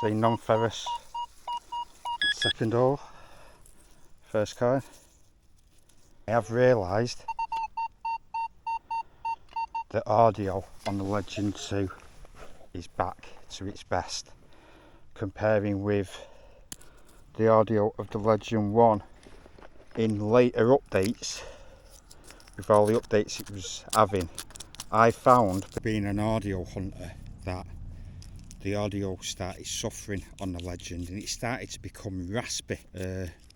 been non-ferrous. Second hole, first coin. I have realised the audio on the Legend 2 is back to its best, comparing with the audio of the Legend 1 in later updates. With all the updates it was having, I found, being an audio hunter, that the audio started suffering on the Legend and it started to become raspy,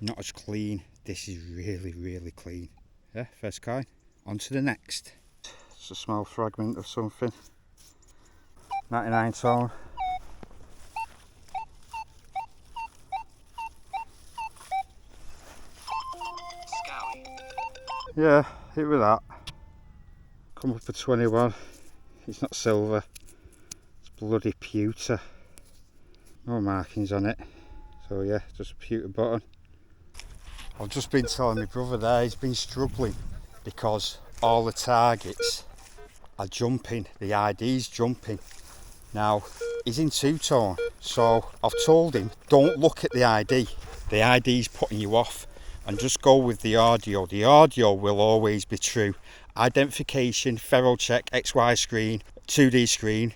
not as clean. This is really clean. Yeah, first coin. On to the next. It's a small fragment of something. 99 tone. Yeah, hit with that. Come up for 21. It's not silver. It's bloody pewter. No markings on it. So yeah, just a pewter button. I've just been telling my brother there, he's been struggling because all the targets are jumping, the ID's jumping. Now, he's in two-tone, so I've told him, don't look at the ID. The ID's putting you off, and just go with the audio. The audio will always be true. Identification, ferro check, XY screen, 2D screen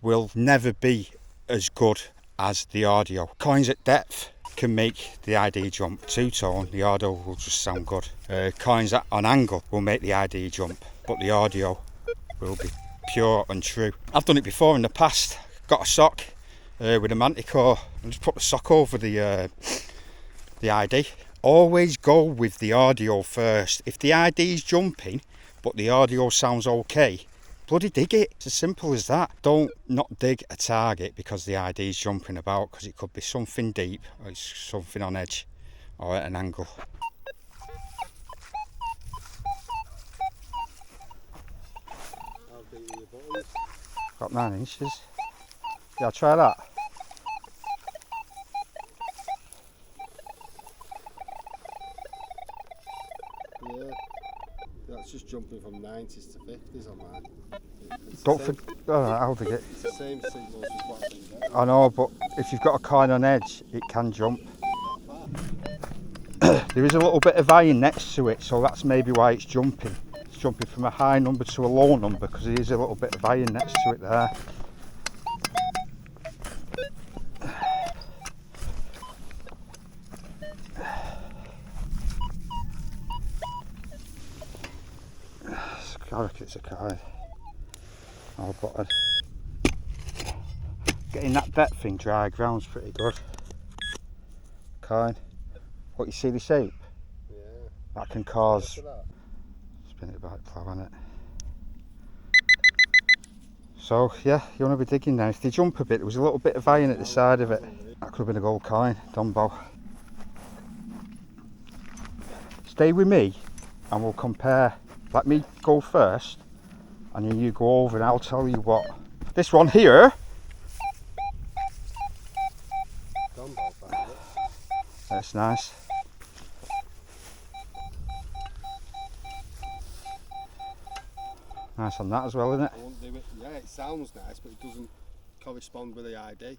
will never be as good as the audio. Coins at depth can make the ID jump. Two-tone, the audio will just sound good. Coins at an angle will make the ID jump, but the audio will be pure and true. I've done it before in the past. Got a sock with a Manticore and just put the sock over the ID. Always go with the audio first. If the ID is jumping but the audio sounds okay, bloody dig it. It's as simple as that. Don't not dig a target because the ID is jumping about, because it could be something deep or it's something on edge or at an angle. Got 9 inches. Yeah, I'll try that. Yeah, that's just jumping from 90s to 50s on mine. Don't forget. Alright, I'll dig it. It's the same signals as what I've been getting. I know, but if you've got a coin on edge, it can jump. There is a little bit of iron next to it, so that's maybe why it's jumping. It's jumping from a high number to a low number because there is a little bit of iron next to it there. I reckon it's a coin. Oh, but getting that depth thing dry ground's pretty good. Coin. What, you see the shape? Yeah. That can cause. Spin it back, plough on it. So yeah, you want to be digging now. If they jump a bit, there was a little bit of iron at the side of it. That could have been a gold coin, Dumbo. Stay with me and we'll compare. Let me go first and then you go over and I'll tell you what. This one here. That's nice. Nice on that as well, isn't it? I won't do it. Yeah, it sounds nice, but it doesn't correspond with the ID.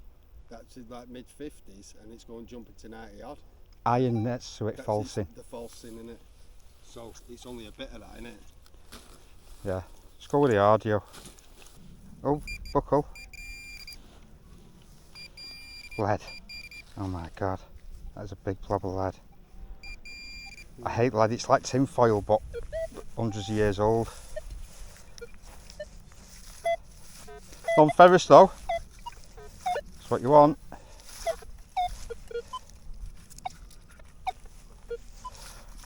That's in like mid 50s and it's going jumping to 90 odd. Iron next to it, falsing. The falsing in it. So it's only a bit of that, isn't it? Yeah. Let's go with the audio. Oh, buckle. Lead. Oh my god. That is a big blob of lead. I hate lead. It's like tin foil, but hundreds of years old. Non-ferrous though. That's what you want.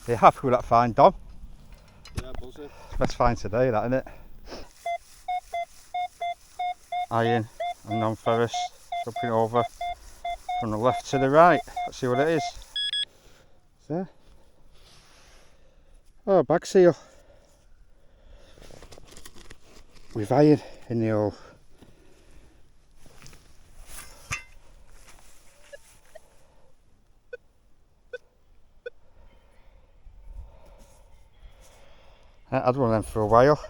Are you happy with that find, Dom? Yeah, buzzing. It's the best find today, that, isn't it? Iron and non-ferrous. Jumping over from the left to the right. Let's see what it is. There. Oh, bag seal. With iron in the hole. I had one of them for a while.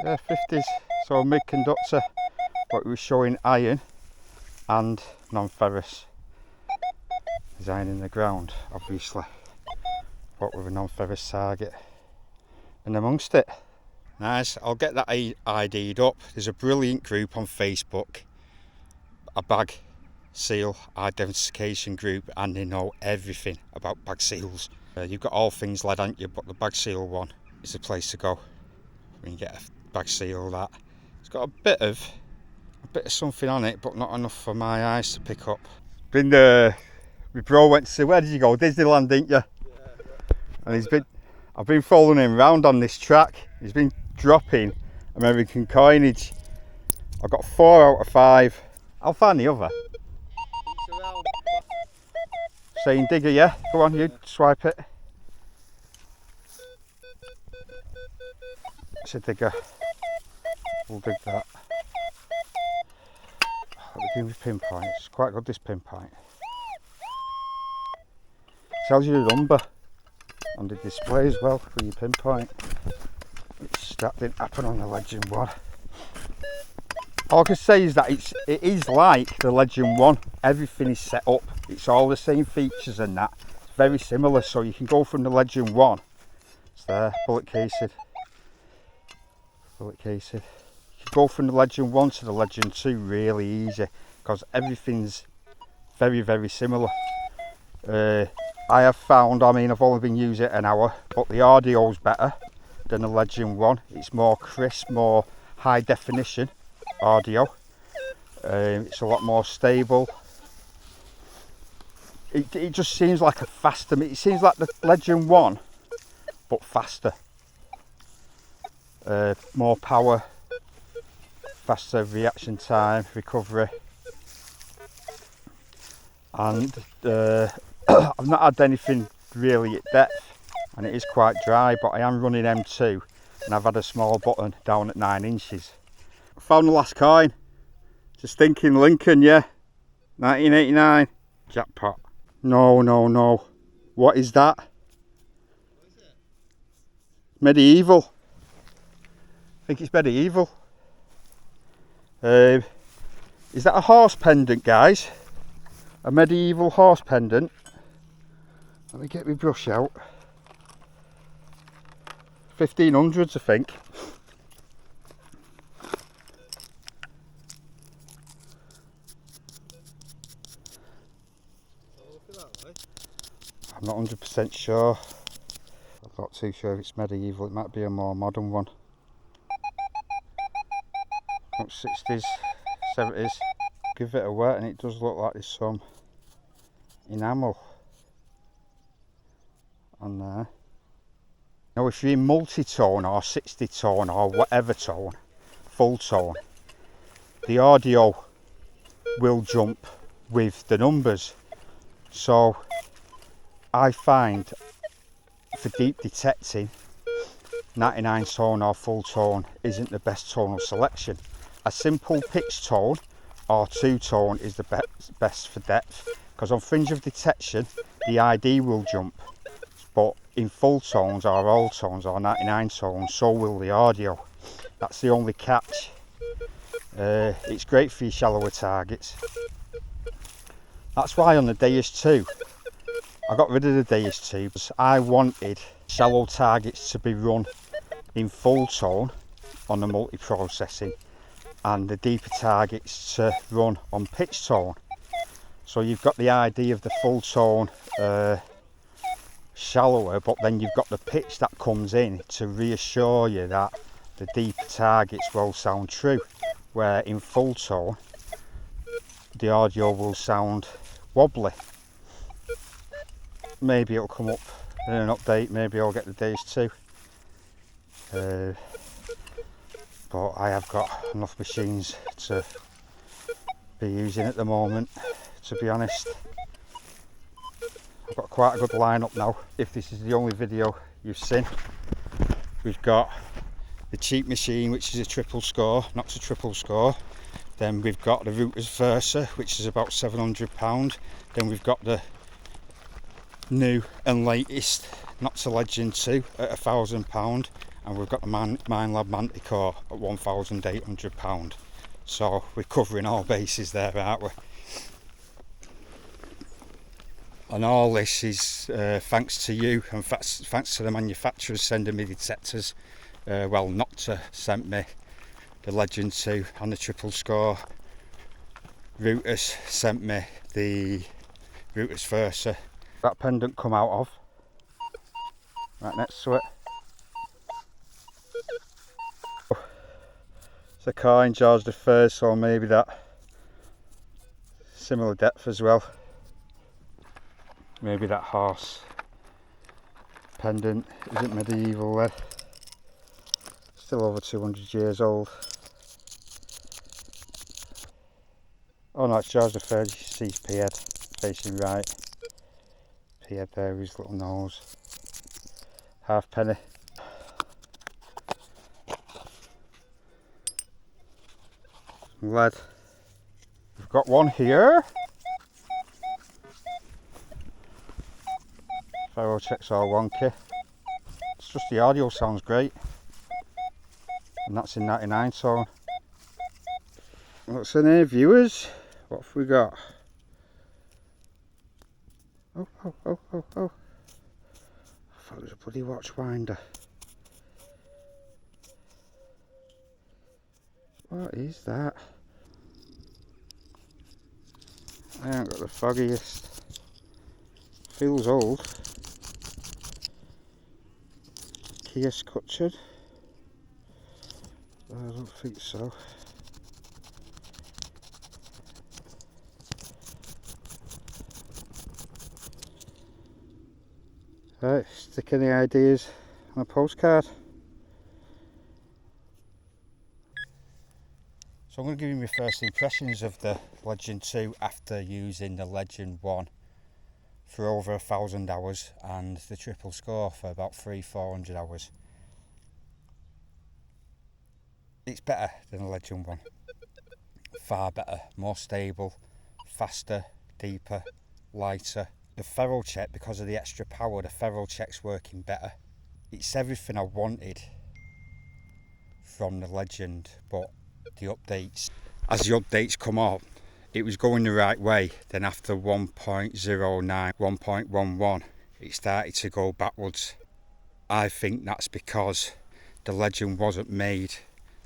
Yeah, 50s, so mid conductor, but it was showing iron and non-ferrous. There's iron in the ground, obviously, but with a non-ferrous target and amongst it. Nice, I'll get that ID'd up. There's a brilliant group on Facebook, a bag seal identification group, and they know everything about bag seals. You've got all things lead, haven't you, but the bag seal one is the place to go when you get a bag seal. That it's got a bit of something on it, but not enough for my eyes to pick up. My bro went to see, where did you go? Disneyland, didn't you? Yeah. And I've been following him around on this track. He's been dropping American coinage. I've got 4 out of 5. I'll find the other. Saying digger, yeah? Go on, you swipe it. It's a digger. We'll dig that. What are we doing with pinpoint? It's quite good, this pinpoint. Tells you the number on the display as well for your pinpoint, which that didn't happen on the Legend 1. All I can say is that it is like the Legend 1. Everything is set up. It's all the same features and that. It's very similar, so you can go from the Legend 1. It's there, bullet cased. Bullet cased. You can go from the Legend 1 to the Legend 2 really easy, because everything's very, very similar. I have found, I mean, I've only been using it an hour, but the audio's better than the Legend 1. It's more crisp, more high definition audio. It's a lot more stable. It just seems like a faster, it seems like the Legend 1 but faster. More power, faster reaction time, recovery, and I've not had anything really at depth, and it is quite dry, but I am running M2 and I've had a small button down at 9 inches. I found the last coin. It's a stinking Lincoln, yeah. 1989. Jackpot. No. What is that? What is it? Medieval. I think it's medieval. Is that a horse pendant, guys? A medieval horse pendant. Let me get my brush out. 1500s, I think. I'm not 100% sure. I'm not too sure if it's medieval. It might be a more modern one. 60s, 70s. Give it a wet and it does look like there's some enamel on there. Now if you're in multi-tone or 60 tone or whatever tone, full tone, the audio will jump with the numbers. So I find for deep detecting, 99 tone or full tone isn't the best tonal selection. A simple pitch tone or 2 tone is the best for depth, because on fringe of detection the ID will jump, but in full tones or all tones or 99 tones so will the audio. That's the only catch. It's great for your shallower targets. That's why on the Deus 2 I got rid of the Deus 2 because I wanted shallow targets to be run in full tone on the multi-processing and the deeper targets to run on pitch tone. So you've got the idea of the full tone shallower, but then you've got the pitch that comes in to reassure you that the deeper targets will sound true, where in full tone the audio will sound wobbly. Maybe it'll come up in an update, maybe I'll get the Deus 2. But I have got enough machines to be using at the moment, to be honest. I've got quite a good lineup now. If this is the only video you've seen, we've got the cheap machine, which is a triple score, Nokta triple score. Then we've got the Rutus Versa, which is about £700. Then we've got the new and latest Nokta Legend 2 at £1,000, and we've got the MINELAB Manticore at £1,800. So we're covering all bases there, aren't we? And all this is thanks to you, and thanks to the manufacturers sending me detectors. Well, Nokta sent me the Legend 2 and the triple score. Rutus sent me the Rutus Versa. That pendant come out of, right next to it. It's a coin, George III, so maybe that similar depth as well. Maybe that horse pendant isn't medieval then. Still over 200 years old. Oh no, it's George III, you see his P-head facing right. P-head there with his little nose. Halfpenny. Some lead. We've got one here. Eurotek's all wonky. It's just the audio sounds great. And that's in 99 tone. What's in here, viewers? What have we got? Oh. I thought it was a bloody watch winder. What is that? I haven't got the foggiest. Feels old. Kia scutchered. I don't think so. Right, stick any ideas on a postcard. So I'm going to give you my first impressions of the Legend 2 after using the Legend 1 for over 1,000 hours and the triple score for about 300-400 hours. It's better than the Legend 1. Far better, more stable, faster, deeper, lighter. The ferrule check, because of the extra power, the ferrule check's working better. It's everything I wanted from the Legend, but the updates, as the updates come up, it was going the right way. Then after 1.09, 1.11, it started to go backwards. I think that's because the Legend wasn't made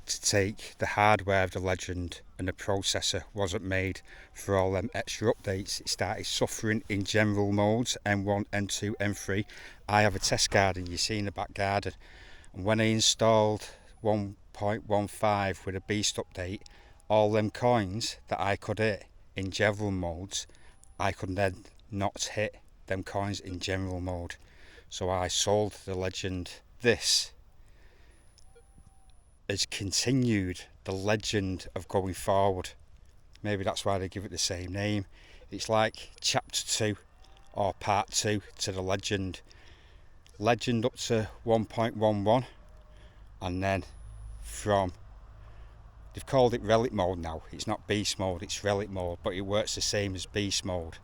to take the hardware of the Legend, and the processor wasn't made for all them extra updates. It started suffering in general modes, M1, M2, M3. I have a test garden, you see in the back garden, and when I installed 1.15 with a beast update, all them coins that I could hit in general modes, I could then not hit them coins in general mode. So I sold the Legend. This has continued the legend of going forward. Maybe that's why they give it the same name. It's like chapter 2 or part 2 to the Legend. Legend up to 1.11, and then from, they've called it relic mode now. It's not beast mode, it's relic mode, but it works the same as beast mode.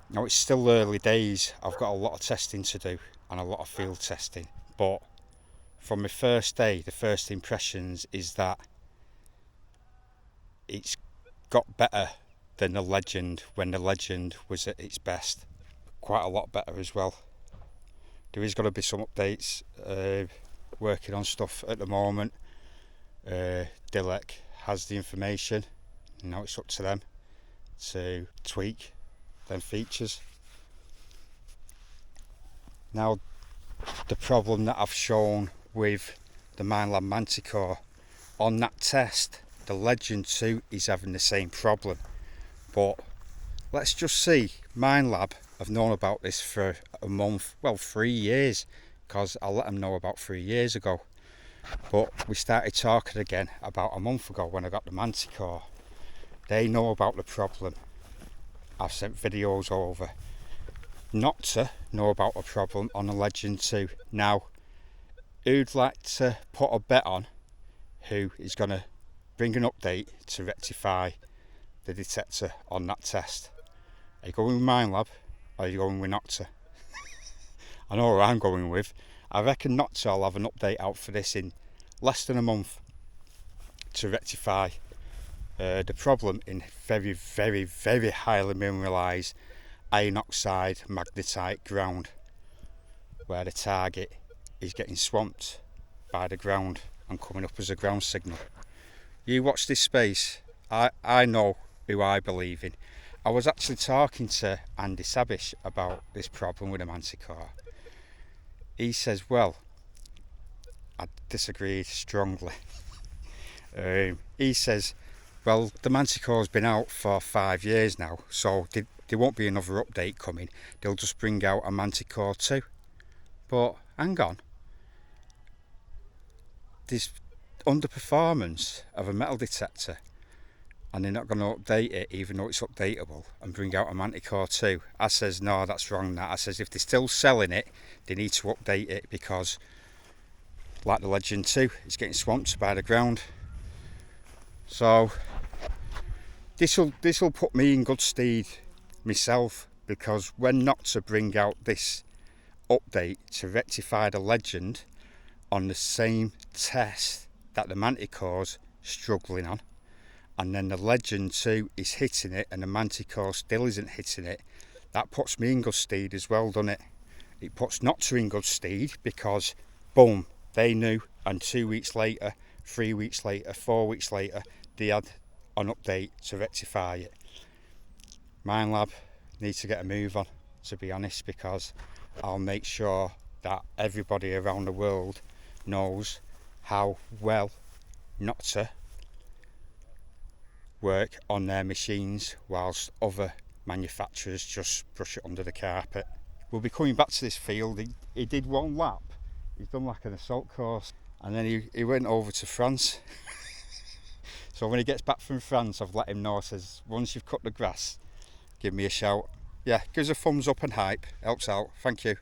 Now it's still early days. I've got a lot of testing to do and a lot of field testing, but from my first day, the first impressions is that it's got better than the Legend when the Legend was at its best. Quite a lot better as well. There is going to be some updates, working on stuff at the moment. Detectors has the information, now it's up to them to tweak them features. Now the problem that I've shown with the MINELAB Manticore, on that test the Legend 2 is having the same problem, but let's just see. MINELAB have known about this for a month, well 3 years, because I let them know about 3 years ago, but we started talking again about a month ago when I got the Manticore. They know about the problem. I've sent videos over. Nokta know about a problem on the Legend 2. Now, who'd like to put a bet on who is going to bring an update to rectify the detector on that test? Are you going with MINELAB or are you going with Nokta? I know where I'm going with. I reckon Nokta will have an update out for this in less than a month. to rectify the problem in very, very, very highly mineralised iron oxide magnetite ground, where the target is getting swamped by the ground and coming up as a ground signal. You watch this space, I know who I believe in. I was actually talking to Andy Sabish about this problem with the Manticore. He says, well, I disagreed strongly. He says, well, the Manticore's been out for 5 years now, so there won't be another update coming. They'll just bring out a Manticore 2. But hang on, there's underperformance of a metal detector, and they're not going to update it even though it's updatable and bring out a Manticore 2. I says, no, that's wrong. That I says, if they're still selling it, they need to update it, because like the Legend 2, it's getting swamped by the ground. So this will put me in good stead myself, because when Nokta bring out this update to rectify the Legend on the same test that the Manticore's struggling on, and then the Legend 2 is hitting it and the Manticore still isn't hitting it, that puts me in good stead as well, doesn't it? It puts Nokta in good stead, because boom, they knew, and 2 weeks later, 3 weeks later, 4 weeks later, they had an update to rectify it. MINELAB needs to get a move on, to be honest, because I'll make sure that everybody around the world knows how well Nokta work on their machines, whilst other manufacturers just brush it under the carpet. We'll be coming back to this field. He did 1 lap, he's done like an assault course, and then he went over to France. So when he gets back from France, I've let him know, I says, once you've cut the grass, give me a shout. Yeah, give us a thumbs up and hype, helps out, thank you.